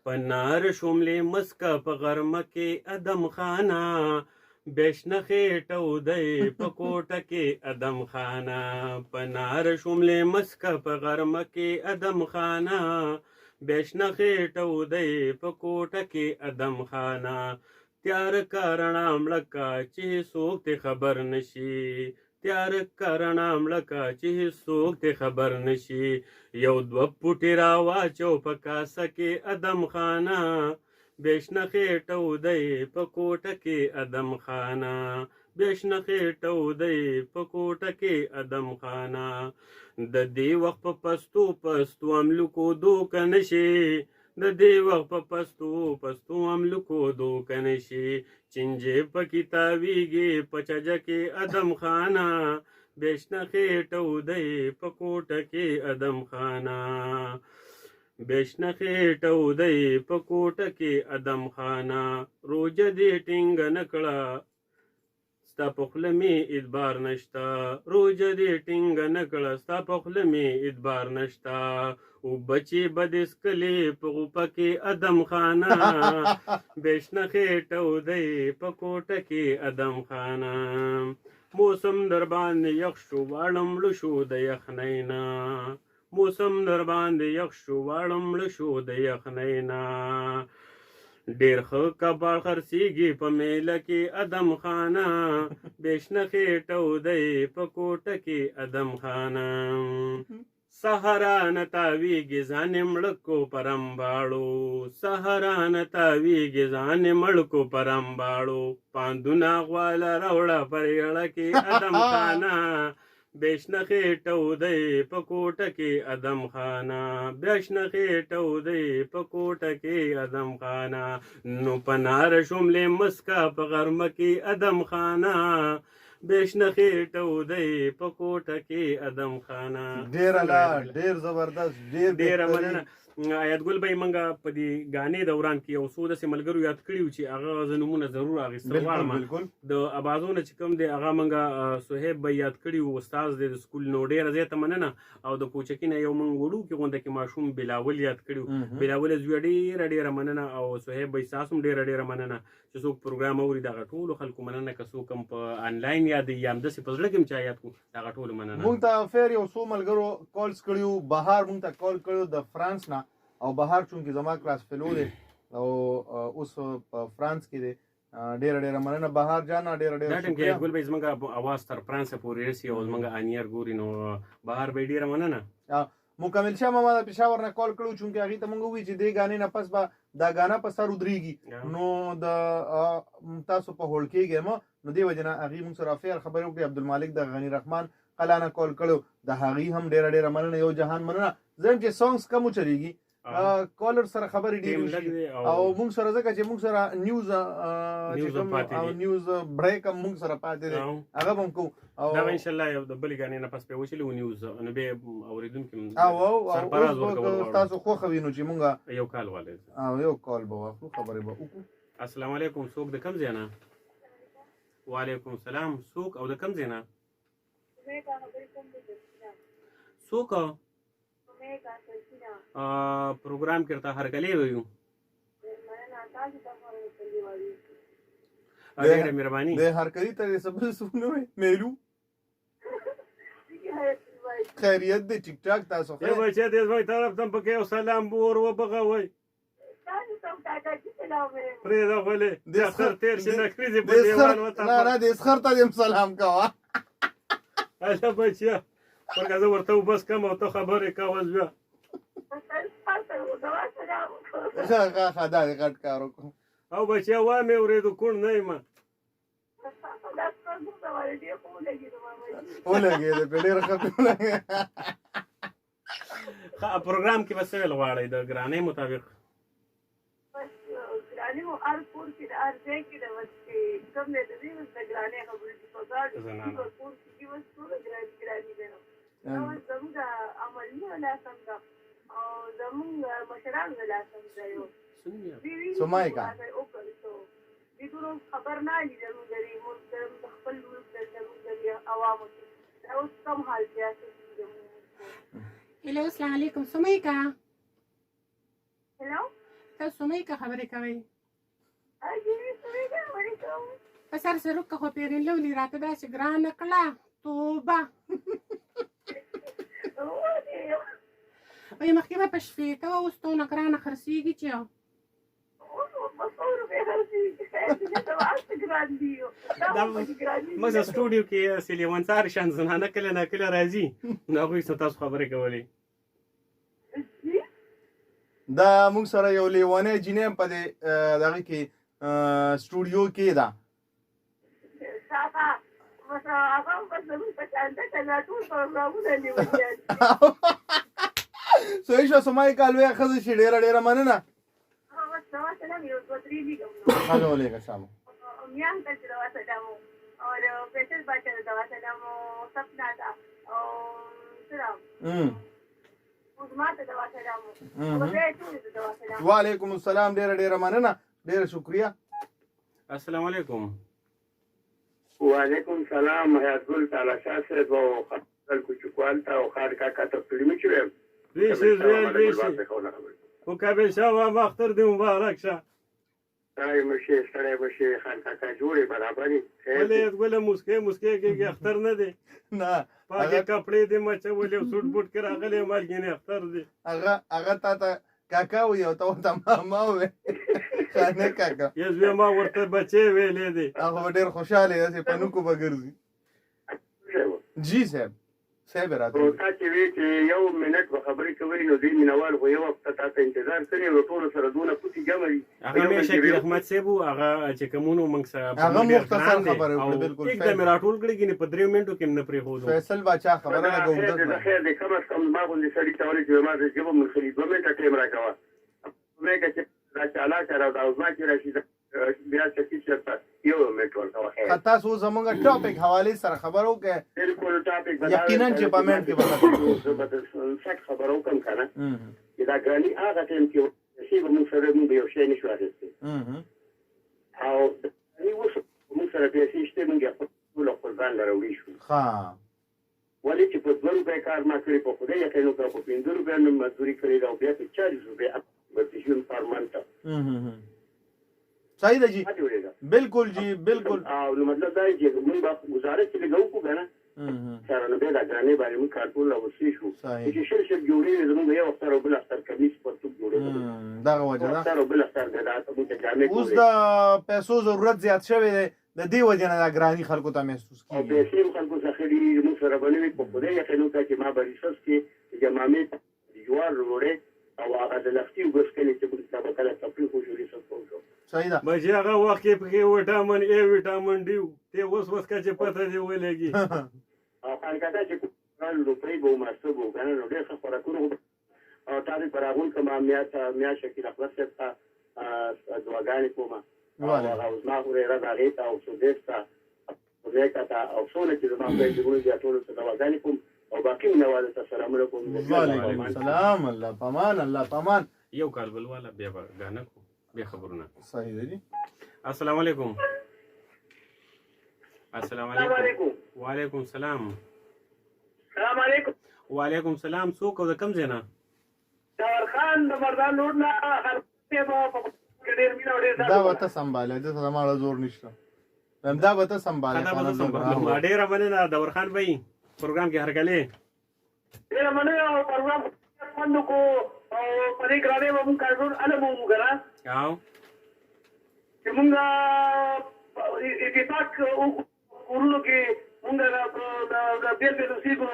پنار شوملې مسکه په غرمه کې ادم خانه بشنه خېټه ودی په کوټه کې ادم خانه پنار شوملې مسکه په غرمه کې ادم خانه بشنه خېټه ودی په کوټه کې ادم خانه تیار کارنا مړکا چې څوک ته خبر نشي تیار کارنا مړکا چې څوک ته خبر نشي یو دو پټی را واچو په کاسه کې ادم خانه بشنه خېټه ودی په کوټه کې ادم خانه بشنه خېټه ودی په کوټه کې ادم خانه د دې وخت په پستو املکو دوک نشي د دې وخت په پستو املکو دوک نشي چنجې په کتابیږي په چجه کې ادم خانه بشنه خېټه ودی په کوټه کې ادم خانه بشنه خېټه ودی په کوټه کې ادم خانه روجه دې ټینګ نکړه ستا په خوله مې اعتبار نشته روجه دې ټینګ نکړه ستا په خوله مې اعتبار نشته او بچې بد اسکلې په غوپه کې ادم خانه بشنه خېټه ودی په کوټه کې ادم خانه موسم در باندې یخ شو واړم مړه شو د یخنۍ نه موسم در باندې یخ شو واړم مړه شو د یخنۍ نه ډېر ښه کباړ خرڅېږي په میله کې ادم خانه بشنه خېټه ودی په کوټه کې ادم خانه سهارانه تاویږي ځانې مړکو پرمباړو سهارانه تاویږي ځانې مړکو پرمباړو پاندونه غواله راوړه پر یړه کې ادم خانه بشنه خېټه ودی په کوټه کې ادم خانه بشنه خېټه ودی په کوټه کې ادم خانه نو پنار شوملې مسکه په غرمه کې ادم خانه بشنه خېټه ودی په کوټه کې ادم خانه ډېر زبردست ډېر مننه آیت ګل به منګه په دې غانې دوران کې یو څو داسې ملګرو یاد کړي چې هغه زنمونه ضرور اخیستل غواړم د ابازونه چې کوم دی هغه منګه صہیب به یاد کړي و استاد د سکول نو ډېره زیاته مننه او د کوچکینه یو منګ وړو کې غونډه کې ماشوم بلاول یاد کړي بلاول زوی ډېره مننه او صہیب به تاسو ډېره مننه چې څوک پروګرام اوري دغه ټولو خلکو مننه که څوک هم په انلاین یاد یا همداسې په زړه کې هم چا یاد کړو دغه ټولو مننه مونږ ته فیر یو څو ملګرو کالز کړیو بهار مونږ ته کال کړیو د فرانس نه او بهار چونکې زما کلاس فیلو دی او اوس په فرانس کې دی ډېره مننه بهار جان ډېره شکریہ ګل به زمونږ اواز تر فرانس پورې رسي او زمونږ انیر ګوري نو بهار به ډېره مننه مکمل شاه ماما د پېښور نه کال کړو چونکې هغې ته مونږ ووایي چې دې غانې نه پس به دا غانا په سر ودرېږي نو د تاسو په هوړ کېږئ نو دې وجې نه هغې مونږ سره فیر خبرې وکړې عبدالمالک د غني رحمان قلا نه کال کړو د هغې هم ډېره مننه یو جهان مننه زم چې سانګز کم وچلېږي کالر سره خبرې ډېرې او مونږ سره ځکه چې مونږ سره نیوز او نیوز بریک هم مونږ سره پاتې دی هغه به هم کوو دا به انشاءالله یو د بلې ګانې نه پس پرې وچلي و نیوز نو بیا اورېدونکي تاسو خوښه وي نو چې مونږ یو کال والد یو کال به واخلو خبرې به وکړو السلام علیکم څوک د کوم ځای نه وعلیکم السلام څوک او د کوم ځای نه څوک प्रोग्राम करता हर कले हुई अरे मेहरबानी दे हर करी तेरे सब सुनो मेलू खैरियत दे टिक टाक तासो ए बच्चे देश भाई तरफ तुम पके सलाम बोर वो बगा वही प्रेदा बोले देसखर तेर से नखरी से बदेवान वता ना देसखर ता देम सलाम का अच्छा बच्चा पर का ورته بس کم او ته خبره کاوه بیا دا غټ کارو او بچیا وا مې ورېدو کون نه ما ولګي دې په ډېر ښه پروګرام کې بس ویل غواړي د ګرانې مطابق ګرانې مو ار پور کې د ار ځای کې د وڅې کوم نه د دې د ګرانې خبرې په ځای کې پور کې وس ټول ګرانې دی نو زموږ عملي ولا څنګه او زموږ مشران ولا څنګه یو سمایکا دې ټول خبر نه لري زموږ لري مو خپل ورته زموږ لري عوامو دا اوس کوم حال دی هلو السلام علیکم سمایکا هلو تاسو مې که خبرې کوئ اجي څه خبرې کوم په سر سرک خو پیرین لولي راته داسې ګرانه کړه توبه وایي مخکې به په شپېته وه اوس څونه ګرانه خرڅېږي چې موږ سټوډیو کې لیوان څار شان زنانه کله نه کله راځي نو هغوی څه تاسو خبرې کولې دا موږ سره یو لیوانې جینۍ په دې دغه کې سټوډیو کې ده صحیح شو سمای کالوی ښځه چې ډېره مننه هغه ولېږه سلام میان ته دوا سلامو اور پریشر باچا دوا سلامو سپنا دا او سلام عظما ته دوا سلامو او دې ټول ته دوا سلام وعلیکم السلام ډېره مننه ډېره شکریہ السلام علیکم وعلیکم سلام hayat gull talasha صاحب او خپل کوچوال ته او خار کاکا ته کلمې چوم This is real business. او کابل شاه ما اختر دی مبارک شه ay مشه سره مشه خان کاکا جوړې برابرې ولې ګل مسکه کې اختر نه دی نه پاکه کپڑے دې مچ ولې سوټ بوټ کې راغلي مالګینه اختر دی هغه تا کاکا وي او ته ماما وې خانه کاکا یز ما ورته بچي ویلې دي هغه ډېر خوشاله دی چې پنو کو بګرځي جی صاحب راځي او تا چې وی چې یو منټ په خبرې کوي نو دې مینوال خو یو وخت ته انتظار کوي او ټول سره دونه پوتې جمعي هغه مې شکیل احمد صاحب هغه چې کومونو موږ سره هغه مختصر خبره وکړه بالکل एकदम راټول کړی کې په 3 منټو کې نه پرې هوځو فیصل بچا خبره لګو خیر دې کوم څه ما غوښتل سړی ته ورې چې ما دې جواب مونږ خرید به مې ټیم راکوا مې چې دا چاله چر او دا ځما چې راشي بیا چې څه یو مې ټول تا خیر تاسو زموږ ټاپک حواله سره خبرو کې بالکل ټاپک یقینا چې پامنټ کې وکړو څه خبرو کوم کنه چې دا غالي هغه ټیم کې چې موږ سره موږ یو شی نشو راځي او نو موږ سره به شي موږ خپل قربان لروي شو ها ولې چې په 2 روپے کار ما کړی په خوده یې کنو په 5 روپے نو مزدوري کړی دا بیا په 40 روپے ورته فرمانته صحیح ده جی بالکل جی بالکل او نو مطلب دا چې موږ به گزارش لګو کو کنه سره نو به دا غانې باندې موږ کارټول او شي شو چې شرشر جوړې زموږ یو اختر او بل اختر کمیس په تو جوړې دا وجه ده اختر او بل اختر دا ته موږ جامې اوس د پیسو ضرورت زیات شوی دی د دې وجه نه ګرانی خلکو ته محسوس کیږي او پیسې خلکو څخه دې موږ سره باندې په خوده یې کنو چې ما به ریسس کې جمامې جوار وروړې او هغه د لختي وګسکلې چې موږ سبا کله تفریح خو جوړې سپو صحیح ده بچي هغه وخت کې پکې وټامن ای وټامن ډي ته اوس کا چې پته دی ولګي او کالکتا چې روپۍ به مسبو کنه نو ډېر ښه خوراکونه او تاسو پراغون کما میا شکل خپل څه دواګانې کومه او اوس ما غوړې را غېتا او څه دېستا ورېکتا او څونه چې ما په دې ګوري ټول څه دواګانې کوم او باقي نواله السلام علیکم وعلیکم السلام الله پامان یو کال بل والا بیا غانه کو بیا خبرونه صحیح دی السلام علیکم السلام علیکم وعلیکم السلام السلام علیکم وعلیکم السلام څوک او کم زینا داور خان د مردان روډ نه خلک په ډېر مینه ډېر دا وته سمباله د زماړه زور نشته دا وته سمباله ما ډېر مننه داور خان بھائی پروګرام کې هرګلې ډېر مننه او پروګرام باندې کو او پرې ګرانې مو کارون علم مو ګرا او چې موږ اتفاق ورونو کې موږ د بیل بیل سیګو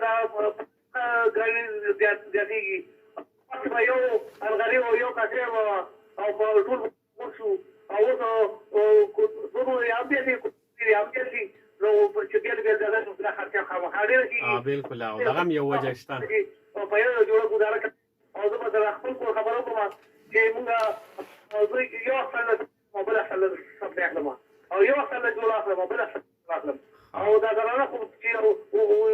دا ګرانې ځاتېږي په یو الغری او یو کاټه او په ټول ورسو او ټول یو بیا دې نو چې بیل بیل دغه څه خرچه خاطر شي بالکل او دغه یو وجه شته او په یو جوړه ګزاره او زه به د خپل کور خبرو کوم چې موږ یو څل او بل څل سب اخلم او یو څل جوړ اخلم او بل څل اخلم او دا درانه خو چې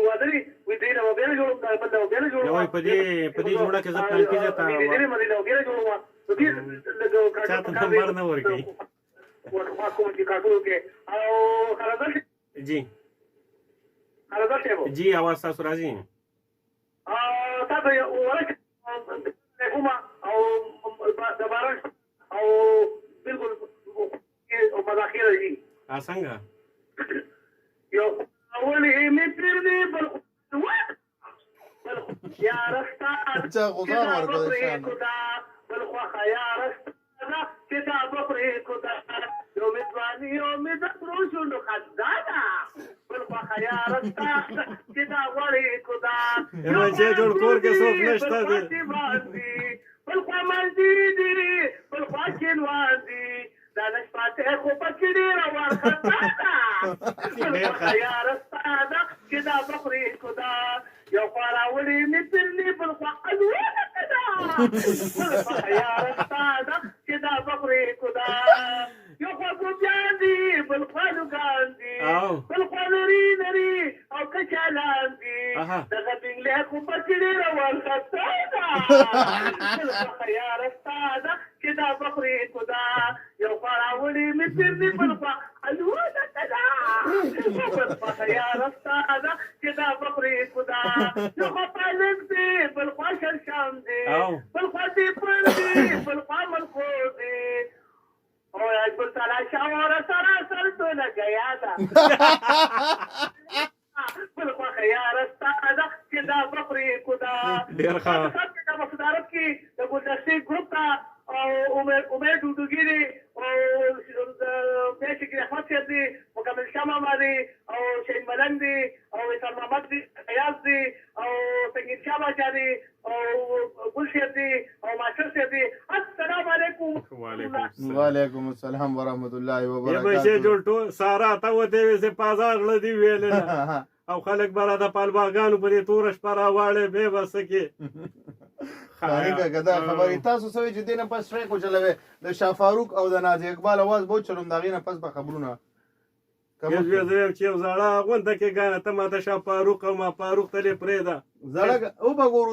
ودري وې دې نو به جوړ دا بل به جوړ نو په دې جوړه کې ځکه پلان کیږي تا دې مې نو به جوړ نو دې لګو چاته نمبر نه ورګي ورته کوم چې کاټو کې او خلاص جی جی आवाज تاسو راځي تاسو ورته کومه او د باران څنګه یو ولې مې پرې بل یا رستا چا غوغا ورکړه شان بل خو خیا رستا کتاب پرې کودا یو مې یو مې د پروشونو خدانا بل خو خیا رستا کتاب ورې کودا یو چې جوړ کور کې څوک نشته دی بل خو مالدي دي بل خو کینوازي دا نشپاته خو پکې ډیر ورختا بل خو خیا رستا کتاب پرې کودا یو خواراوړي مې پرلي بل خوا الوانه کدا بل خوا خیارستا ده چې دا بپرې کدا یو خوا ګوبیان دي بل خوا لوګان دي بل خوا لري لري او کچالان دي دغه بنګلې خو پکې ډېره ورختا ده بل خوا خیارستا ده چې دا بپرې کدا یو خواراوړي مې پرلي بل خوا الوانه کدا بل خوا خیارستا ده چې دا بپرې کدا یو خوا پالک دی بل خوا شرشام دی بل خوا دیپل دی بل خوا ملخور دی او بل تلاشا ورا سراسر ټوله ګیا ده بل خوا خیارستا ده چې دا بپرې کدا ډېر ښه دا په صدارت کې د ګلدستې ګروپ ته او عمر ډوډوګیري او پیسې کې احمد صاحب دی مکمل شاه ماما دی او شهید ملنګ دی او وصال محمد دی ایاز دی او سنگین شاه باچا دی او ګل صاحب دی او ماشر صاحب دی السلام علیکم وعلیکم السلام ورحمۃ اللہ وبرکاتہ به جوړ ټول سارا ته وته وسه بازار لدی ویل او خلک برا د پالباغانو پرې تور شپه راواړې به بس کې خارګه کدا خبرې تاسو سوي چې دینه پس ټریک وچلوي د شاه فاروق او د نازي اقبال आवाज بہت چلوم دا غینه پس به خبرونه کوم چې زړه غونډه کې غانه ته ما د شاه فاروق او ما فاروق ته پرېدا زړه او بګور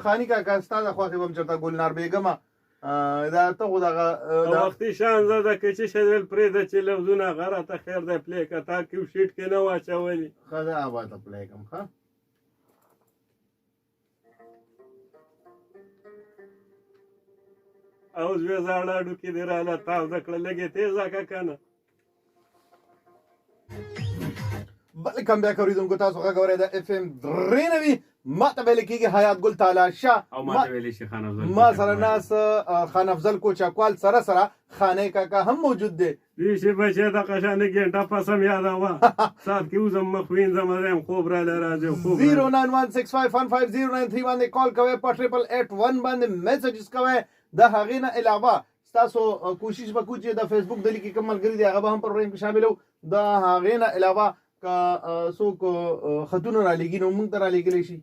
خاني کا استاد خو هم چرته ګلنار بیگم دا ته خو دغه وختي شان زده کې چې شدل پرېدا چې لفظونه غره ته خیر ده پلی کتا کیو شیټ کې نه واچولي خدا آباد پلی کوم ها او زوی زاړه ډوکې دی راله تاو د کړه لږې تیزه که که نه بلکم بیا کوریدونکو تاسو غږ اورئ د FM93 ماته ویل کېږي حیات ګل تالاشا او ماته ویلی شي خان افضل ما سره ناس خان افضل کوچاکوال سره سره خانه کاکا هم موجود دی دوی چې بچې د قشانې ګنټه پسم یاده وه سات کې وزم مخ وینځم زم خوب راله راځي خوب 09165150931 باندې کال کوئ په 8881 باندې میسجز کوئ د هغې نه علاوه ستاسو کوشش به کوو چې د فیسبوک دلې کې کوم ملګري دي هغه به هم پروګرام کې شامل وو د هغې نه علاوه که څوک خطونه رالېږي نو موږ ته رالېږلی شي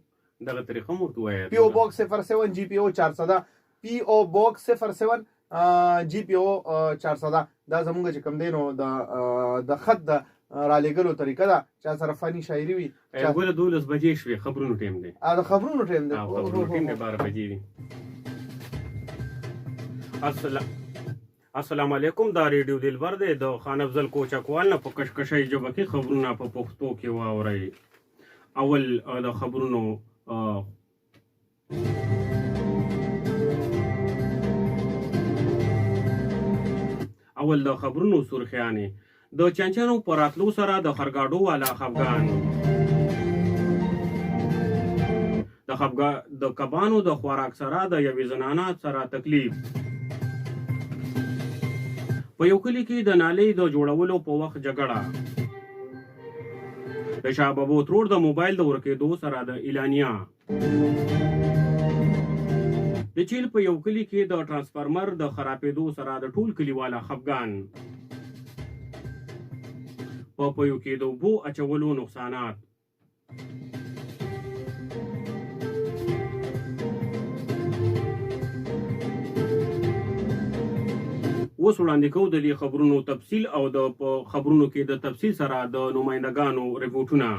دغه طریقه مو ورته ووایه PO Box 07 GPO 400 PO Box 07 GPO 400 دا زموږ چې کوم دی نو د خط د رالېږلو طریقه ده چا سره فني شاعري وي ګوره 12 بجې شوې خبرونو ټیم دی د خبرونو ټیم دی خبرونو ټیم دی 12 بجې دي السلام علیکم دا ریډیو دلبر دی د خان افضل کوچکوال نه په کشکشۍ ژبه کې خبرونه په پښتو کې واورئ اول د خبرونو سرخیانې د چنچنو په راتلو سره د خرګاډو والا خفګان د کبانو د خوراک سره د یوې زنانه سره تکلیف په یو کلي کې د نالۍ د جوړولو په وخت جګړه د شاه بابو ترور د موبایل د ورکېدو سره د اعلانیه د چیل په یو کلي کې د ترانسفارمر د خرابېدو سره د ټول کلیواله خفګان په پویو کې د اوبو اچولو نقصانات اوس وړاندې کوو د دې خبرونو تفصیل او د خبرونو کې د تفصیل سره د نمایندګانو ریپورټونه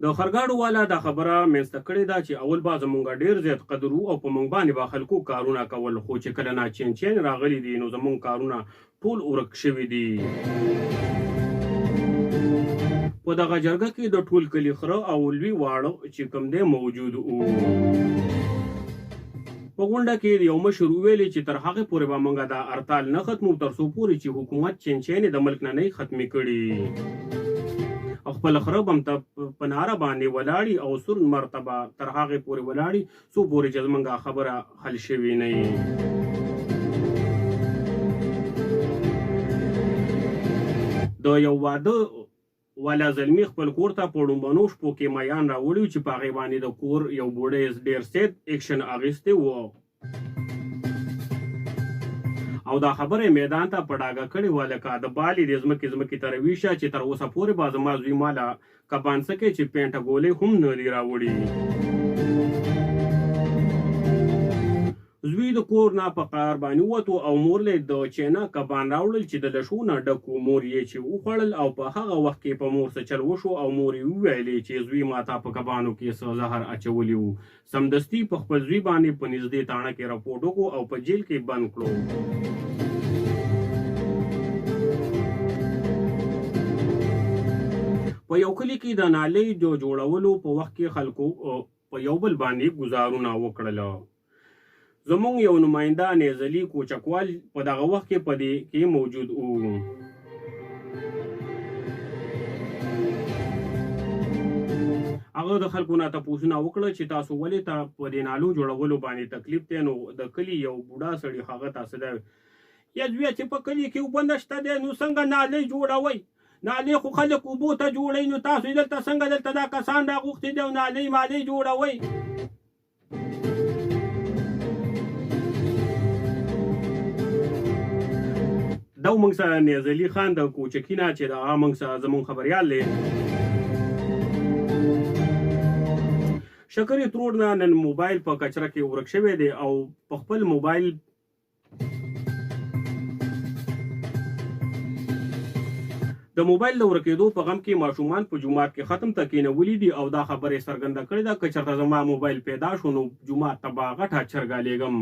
د خرګاډو والا دا خبره منځته کړې ده چې اول به زمونږ ډېر زیات قدر وو او په موږ باندې به خلکو کارونه کول خو چې کله نا چین راغلي دي نو زمونږ کارونه ټول ورک شوي دي په دغه جرګه کې د ټول کلي خره او لوی واړه چې کوم دی موجود وو په غونډه کې یو مشر ویلي چې تر هغه پورې به موږ دا هړتال نه ختمو تر څو پورې چې حکومت چینچینې د ملک نه نه ختمې کړي خپل خراب هم ته په ناره باندې ولاړي او سور مرتبه تر هغه پورې ولاړي څو پورې چې زمونږ خبره حل شوې نه د یو واده والا زلمی خپل کور ته په ړومبنو شپو کې میان راوړي چې په هغې باندې د کور یو بوډۍ ډېر سید ایکشن اخیستی و او دا خبره میدان ته په ډاګه کړې وه لکه د بالې د ځمکې ته رویشه چې تر اوسه پورې به زما زوی ماله کبان سکې چې پینټه ګولۍ هم نه دي راوړي زوی د کور نه په قار باندې ووتو او مور له د چینا کبان راوړل چې د لشو نه ډکو مور یې چې وخوړل او په هغه وخت کې په مور څه چل وشو او مور یې وویلې چې زوی ماته په کبانو کې څه زهر اچولی وو سمدستي په خپل زوی باندې په نږدې تاڼه کې راپورټ وکړو او په جیل کې بند کړو په یو کلي کې د نالۍ د جوړولو په وخت کې خلکو په یو بل باندې ګزارونه وکړل زمونږ یو نماینده نیزلي کوچکوال په دغه وخت کې په دې کې موجود و هغه د خلکو نه تپوسونه وکړه چې تاسو ولې ته په دې نالو جوړولو باندې تکلیف دی نو د کلي یو بوډا سړي هغه تاسو ده یا زویه چې په کلي کې اوبه نشته دی نو څنګه نالۍ جوړوئ نالۍ خو خلک اوبو ته جوړوي نو تاسو دلته څنګه دلته دا کسان راغوښتي دي او نالۍ جوړوئ دا موږ سره نیزلي خان د کوچکي نه چې دا موږ سره زموږ خبریال دی شکرې ترور نه نن موبایل په کچره کې ورک شوی دی او په خپل موبایل د موبایل د ورکېدو په غم کې ماشومان په جومات کې ختم ته کېنولي دي او دا خبرې څرګنده کړې ده که چېرته زما موبایل پیدا شو نو جومات ته به غټه چرګه لیږم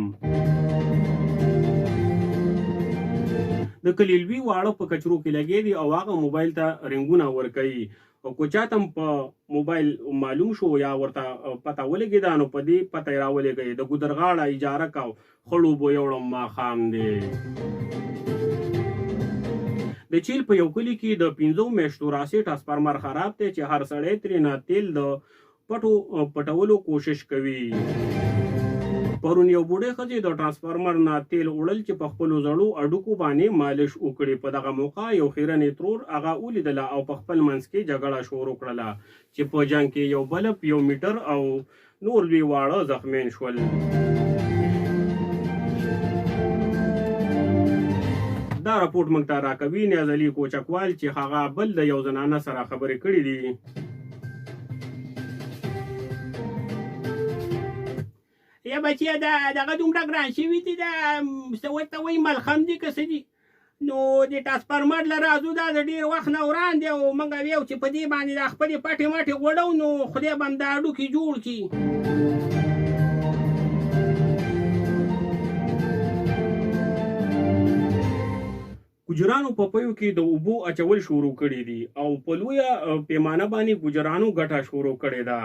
د کلي لوی واړه په کچرو کې لګې دي او هغه موبایل ته رنګونه ورکوي او که چاته هم په موبایل معلوم شو یا ورته پته ولګېده نو په دې پته یې راولېږئ د ګودرغاړه اجاره کو خړو بو یوړم ماښام دی د چیل په یو کلي کې د 15 میاشتو راسې ټرانسفارمر خراب دی چې هر سړی ترېنه تیل د پټولو کوشش کوي پرون یو بوډۍ ښځې د ټرانسفارمر نه تیل وړل چې په خپلو زړو اډوکو باندې مالش وکړي په دغه موقع یو خیرنې ترور هغه ولیدله او په خپل منځ کې جګړه شروع کړله چې په جنګ کې یو بلب یو میټر او نور لوی واړه زخمین شول دا راپورټ موږ ته راکوي نیازلي کوچکوال چې هغه بل د یو زنانه سره خبرې کړې دي یا بچیا دغه دومره ګران شوي دي دا څه ورته وایي ملخم دي که څه دي نو د ټرانسفارمر له رازو دا د ډېر وخت نه وران دی او موږ ویو چې په دې باندې دا خپلې پټې مټې غوړو نو خدای به هم دا اډوکي جوړ کړي ګجرانو په پیو کې د اوبو اچول شروع کړي دي او په لویه پیمانه باندې ګجرانو ګټه شروع کړې ده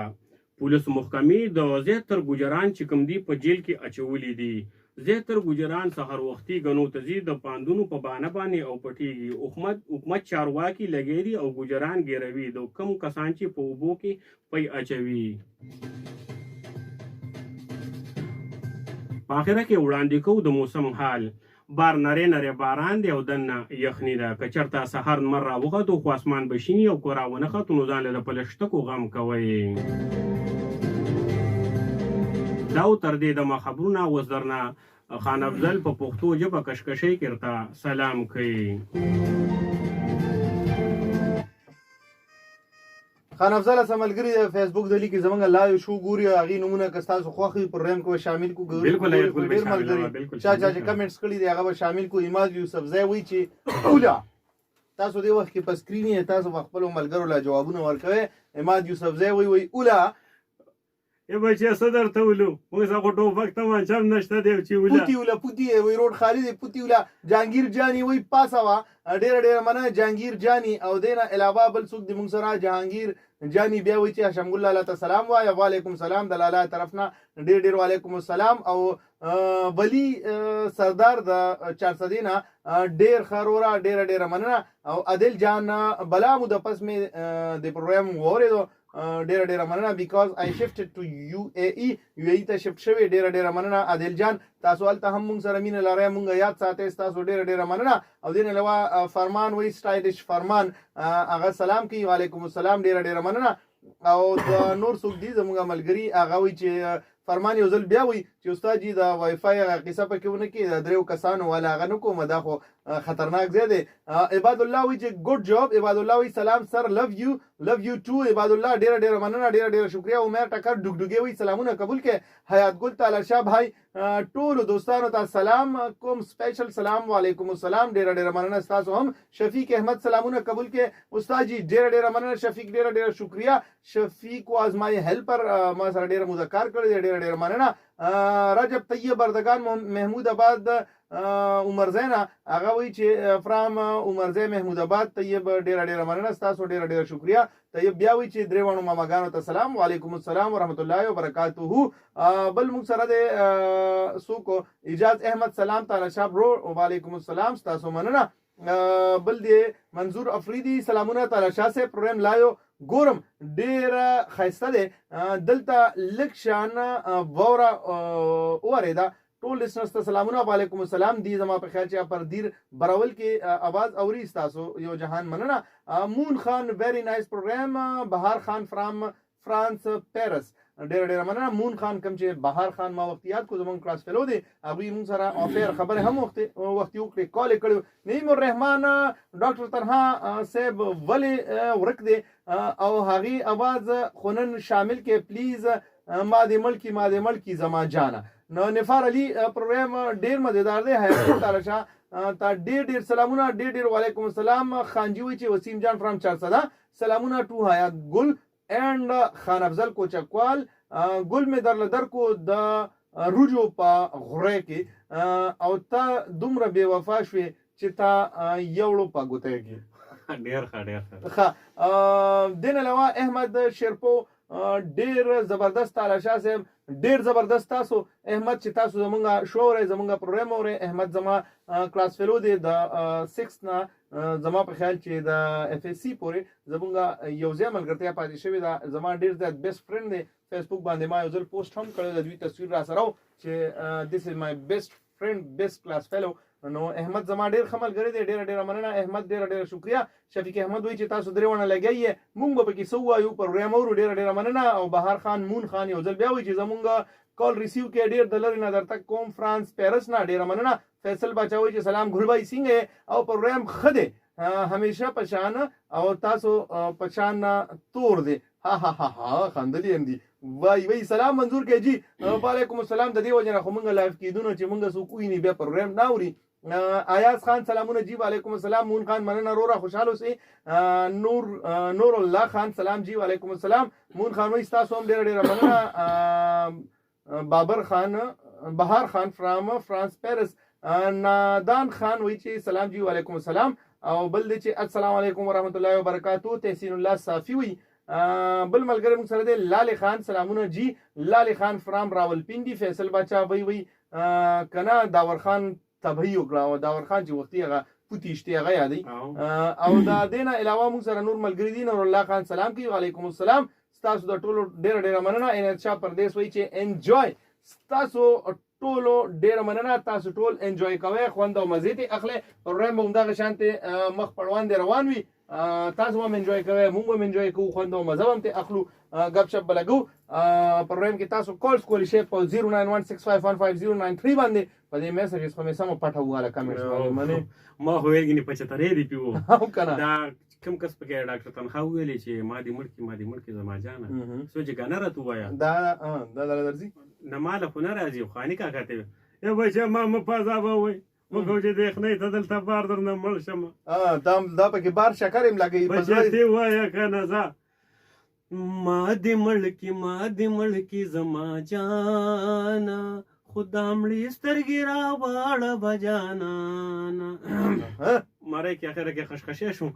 پولیس محکمې د زیاتر ګجران چې کوم دي په جیل کې اچولي دي زیاتر ګجران سحر وختي ګنو ته ځي د پاندونو په بانه باندې او پټېږي حکومت چارواکي لګې دي او ګجران ګیروي د کم کسان چې په اوبو کې پی اچوي په آخره کې وړاندې کوو د موسم حال بار نری باران دی او دننه یخني ده که چېرته سهار لمر راوخوتو خو اسمان به شیني او که راونه خطو نو ځان له د پلشتکو غم کوئ دا و تر دې دمه خبرونه اوس درنه خان افضل په پښتو ژبه کشکشۍ کې ورته سلام کوي خان افضل سملګری د فیسبوک د لیک زمونږ لایو شو ګوري هغه نمونه کستاسو خوخي پروګرام کو شامل کو ګوري بالکل چې کمنټس کړي دی هغه شامل کو ایماز یوسف زای وی چې اولا تاسو دی وخت کې په سکرین یې تاسو خپل ملګرو لا جوابونه ورکوي ایماز یوسف زای وی اولا ای بچی صدر ته ولو موږ څنګه ټوپک ته مانچم نشته دی چې پوتی وی روډ خالی دی پوتی ولا جهانگیر جانی وی پاسوا ډېر منه جهانگیر جانی او دینه علاوه بل څوک د موږ سره جهانگیر جانی بیا وی چې هاشم ګل لاله ته سلام وایه وعلیکم سلام د لاله طرف نه ډېر ډېر وعلیکم السلام. او ولی سردار د چارسدې نه ډېر ښه وروره ډېره ډېره مننه. او عادل جان بلا مو د پس مې د پروګرام واورېدو ډېره ډېره مننه بیکاز آی شفټډ ټو UAE ته شفټ شوی. ډېره ډېره مننه عادل جان. تاسو هلته هم مونږ سره مینه لرئ مونږ یاد ساتئ ستاسو ډېره ډېره مننه. او دې نه علاوه فرمان وایي سټایلش فرمان هغه سلام کوي وعلیکم السلام ډېره ډېره مننه. او د نور څوک دي زموږ ملګري هغه وایي چې فرمان یو ځل بیا وایي چې استاد جي د وای فای هغه قصه پکې ونه کړي د دریو کسانو والا هغه نه کوم دا خو خطرناک ځای دی. عباد الله وایي چې ګډ جاب. عباد الله وایي سلام سر لو یو ټو. عباد الله ډېره ډېره مننه ډېره ډېره شکریه. عمر ټکر ډوګډوګي وایي سلامونه قبول کړئ. حیات ګل تالاشا بھائی ټولو دوستانو ته سلام کوم سپیشل سلام وعلیکم السلام ډېره ډېره مننه ستاسو هم. شفیق احمد سلامونه قبول کړئ استاد جي ډېره ډېره مننه شفیق ډېره ډېره شکریه. شفیق واز مای هیلپر ما سره ډېره مذکر کړی دی ډېره ډېره مننه. رجب طیب بردگان محمود آباد عمر زینا هغه وایي چې فرام عمر زی محمود آباد طیب ډېره ډېره مننه ستاسو ډېره ډېره شکریه. طیب بیا وایي چې درې وړو ماماګانو ته سلام وعلیکم السلام ورحمت الله وبرکاته. بل موږ سره د څوک اجاز احمد سلام تالاشا برو وعلیکم السلام ستاسو مننه. بل دی منظور افریدي سلامونه تالاشا سے پروګرام لایو ګورم ډېر ښایسته دی دلته لږ شان واوره وورېده. ټول لسنرز ته سلامونه وعلیکم السلام. دی زما په خیال چې پر دیر براول کې आवाज اوري ستاسو یو جهان مننه. مون خان ویری نایس پروګرام. بهار خان فرام فرانس پیرس ډېر ډېر مننه. مون خان کوم چې بهار خان ما وخت یاد کو زمونږ کلاس فیلو دی هغوی مونږ سره افیر خبرې هم وختي وکړې کال یې کړی. نعیم الرحمان ډاکټر تنها صاحب ولې ورک دی او هغې اواز خونن شامل کې پلیز ما دې ملکی زما جانه. نو نفار علي پروګرام ډېر مزیدار دی. حیات تالاشا تا ډېر ډېر سلامونه ډېر ډېر وعلیکم السلام. خانجي وایي چې وسیم جان فرام چارسده سلامونه ټو حیات ګل اینڈ خان افضل کوچکوال. ګل مې درله درکو د روجو په غوړی کې او تا دومره بې وفا شوې چې تا یوړو په ګوتی کې. ډېر ښه ډېر ښه. دې نه علاوه احمد شیرپو ډېر زبردست تالاشا صاحب ډېر زبردست. تاسو احمد چې تاسو زمونږ شو اورئ زمونږ پروګرام اورئ. احمد زما کلاس فیلو دی د 6 نه زما په خیال چې د FSC پورې زمونږ یو ځای ملګرتیا پاتې شوې ده. زما ډېر زیات بیسټ فرینډ دی. فیسبوک باندې ما یو ځل پوسټ هم کړی د دوی تصویر را سره و چې دیس از مای بیسټ فرینډ بیسټ کلاس فیلو. نو احمد زما ډېر ښه ملګری دی ډېره ډېره مننه. احمد ډېره ډېره شکریه. شفیق احمد وایي چې تاسو درې ونه لګیئ مونږ به پکې څه ووایو پروګرام اورو ډېره ډېره مننه. او بهار خان مون خان یو ځل بیا وایي چې زمونږ کال ریسیو کې ډېر د لرې نه درته کوم فرانس پیرس نه ډېره مننه. فیصل باچا وایي چې سلام ګل بھائی څنګه او پروګرام ښه دی همیشه پشان او تاسو پشان تور دی. ها ها ها ها خندلی هم دي. وای سلام منظور کې جی وعلیکم السلام. د دې وجه نه خو مونږ لایف کېدونو چې مونږ څوک ویني بیا پروګرام نه اوري. ایاز خان سلامونه جی وعلیکم السلام. مون خان مننه روره خوشحاله اوسئ. نور الله خان سلام جی وعلیکم السلام. مون خان وایي ستاسو هم ډېره ډېره مننه. بابر خان بهار خان فرام فرانس پیرس. نادان خان وایي چې سلام جی وعلیکم السلام. او بل دی چې السلام علیکم ورحمت الله وبرکاتو. تحسین الله صافی وایي. بل ملګری موږ سره دی لال خان سلامونه جی. لال خان فرام راولپنډي. فیصل باچا وایي کنه داور خان تبهی وکړه او داور خان چې وختي هغه پوتې شتې هغه یادوي. او د دې نه علاوه موږ سره نور ملګري دي. نور الله خان سلام کوي وعلیکم السلام. ستاسو د ټولو ډېره ډېره مننه. انعت شاه پردیس وایي چې انجوای. ستاسو ټولو ډېره مننه. تاسو ټول انجوای کوئ خوند او مزې ترې اخلئ. پروګرام به همدغه شانتې مخ پړوان دی روان وي. تاسو هم انجوای کوئ موږ هم انجوای کوو خوند او مزه هم ترې اخلو ګپ شپ به لګو. پروګرام کې تاسو کالز کولی شئ په 09165155093 باندې په دې میسیجز خو مې سمه پټه وواله کمنټس باندې منې ما خو ویل ګینې 75 دی پیو او کنه دا کوم کس پکې ډاکټر تنخوا ویلې چې ما دې ملکی زما جانه سوچ غانا راته وایا دا درځي نه مال خو نه راځي خاني کاکا ته یا بچا ما مپازا به وای مګو چې د خنې ته دلته بار درنه مړ شم دا پکې بار شکر هم لګي بچا ته وایا کنه ځه ما دې ملکی زما جانه خدا مړی سترګې را واړه بجانا مړی کې اخره کې خشخشې شو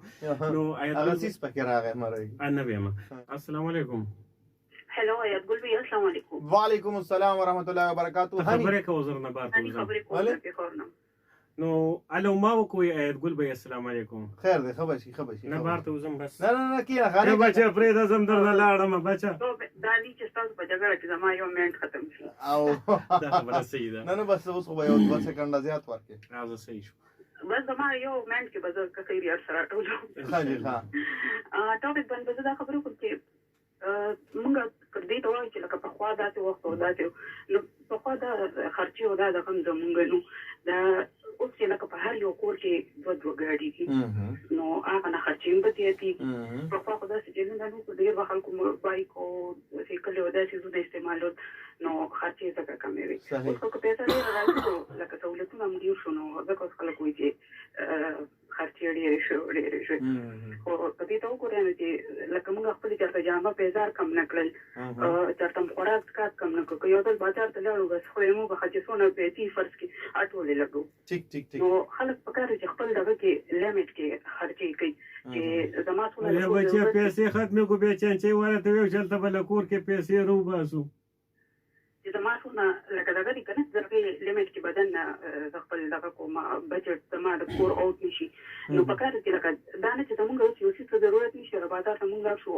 نو آیت هغه سیس پکې راغی مړی نه ویم السلام علیکم هلو آیت ګل بی السلام علیکم وعلیکم السلام ورحمۃ اللہ وبرکاتہ خبرې کوو زر نه بار هني خبرې کوم په خورنم نو الو ما وکوي آیت ګل بی السلام علیکم خیر دی خبرشي نه بار ته وزم بس نه کینه خانه بچا پرې د زم در لاړم بچا دانی چې تاسو په جګړه کې زما یو منټ ختم شي او دا خبره صحیح ده نه بس اوس خو به یو 2 سکند زیات ورکې راځه صحیح شو بس زما یو منټ کې به زه خیری سره ټولو ها ټاپک باندې دا خبرو کوم چې موږ دې ته وایو چې لکه په خوا داسې وخت او داسې نو په خوا دا خرچې او دا د کوم زمونږ نو دا اوس چې لکه په هر یو کور کې دوه ګاډي دي نو هغه نه خرچې هم زیاتېږي په خوا خو داسې چې نه نو ډېر به خلکو بایک او سایکل او داسې څیزونه استعمالول نو خرچې ځکه کمې وي اوس خو که پیسه ډېره راځي لکه سهولتونه هم ډېر شو نو ځکه اوس خلک وایي چې خرچې ډېرې شوې خو په دې ته وګورئ چې لکه موږ خپلې چېرته جامه پیزار کم نه کړل چېرته مو خوراک څښاک کم نه کړو که یو ځل بازار ته لاړو بس خو یې موږ چې څونه پیسې فرض کړي ټولې لګو ټیک نو خلک پکار دي چې خپل دغه کې لیمټ کې خرچې کوي چې زما څونه یا بچا پیسې ختمې کو به چانچې ورته ویو چې ته بل کور کې پیسې رو باسو چې زما څونه لکه دغه دي که نه دغه لیمټ کې بدن د خپل دغه کوم بجټ زما د کور اوټ نشي نو پکار دي لکه دا نه چې زمونږ اوس یو څه ضرورت نشي را بازار ته مونږ لاړ شو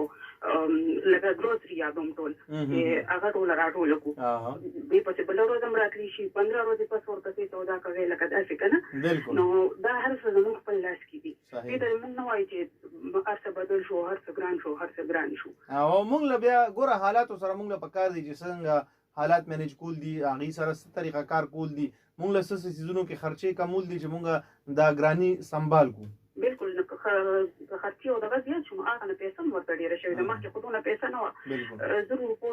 لکه ګروسري یادوم ټول چې هغه ټول راټول کړو دې پسې بل ورځ هم راتلی شي 15 ورځې پس ورپسې سودا کوي لکه داسې که نه نو دا هر څه زمونږ خپل لاس کې دي دې ته مونږ نه وایو چې هر څه بدل شو هر څه ګران شو هر څه ګران شو او مونږ له بیا ګوره حالاتو سره مونږ له پکار دي چې څنګه حالات مینج کول دي هغې سره څه طریقه کار کول دي مونږ له څه څیزونو کې خرچې کمول دي چې مونږ دا ګراني سنبال کړو بالکل نو خرچې او دغه زیات شو هغه نه پیسه هم ورته ډېره شوې ده مخکې خو دونه پیسه نه وه زر روپو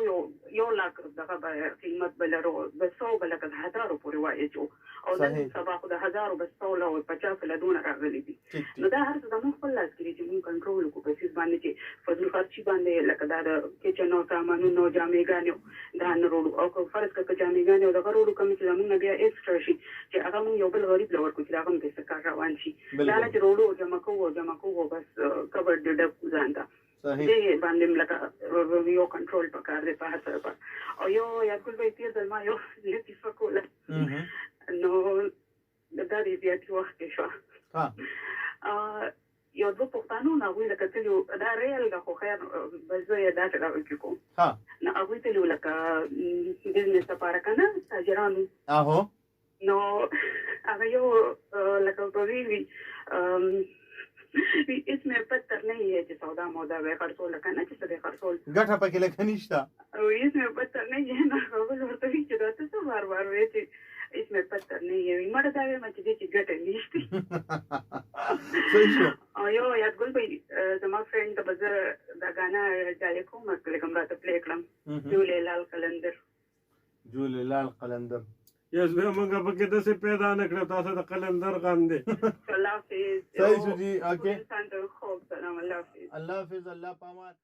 یو لاک دغه به قیمت به لرو به 100 به لکه د 1000 پورې وایچو او نن سبا خو د 1000 به 100 او 50 له دونه راغلي دي نو دا هر څه زموږ خپل لاس کې دي چې مونږ کنټرول وکړو په څیز باندې چې فضول خرچي باندې لکه دا د کچن او سامانونو جامېګانې دا نه وروړو او که فرض کړه که جامېګانې او دغه وروړو کمې چې زمونږ نه بیا ایکسټرا شي چې هغه مونږ یو بل غریب له ورکړو چې د هغه هم پیسه کار روان شي دا نه چې وروړو جمع کوو بس کبر د ډب ځان ته دې باندې لکه یو کنټرول پکار دی په هر څه او یو یاد ګل به تیر ځل ما یو لطیفه کوله نو دا دې زیاتې وخت کې شوه یو دوه پښتانه نو هغوی لکه تللي دا ریل ده خو خیر بس زه یې داسې راوکې کوم نو هغوی تللي وو لکه بزنس لپاره که نه تاجرانو نو هغه یو لکه به وی इसमें पत्थर नहीं है जो सौदा मौदा वे खर्चोल लगा ना जिससे खर्चोल गठा पके लगा निश्ता इसमें पत्थर नहीं है ना खबर और तो ही चलाते तो बार वे थे इसमें पत्थर नहीं है मर जावे मत जी गटे निश्ती सही यो याद गुल भाई जमा फ्रेंड तो बज़ दा गाना जाले को मत लेकम रात प्ले कलम झूलेलाल कलंदर یس به مونږ پکې داسې پیدا نه کړو تاسو د قلندر غم دی الله حافظ صحیح شو جی اوکے سلام الله حافظ الله حافظ الله پامان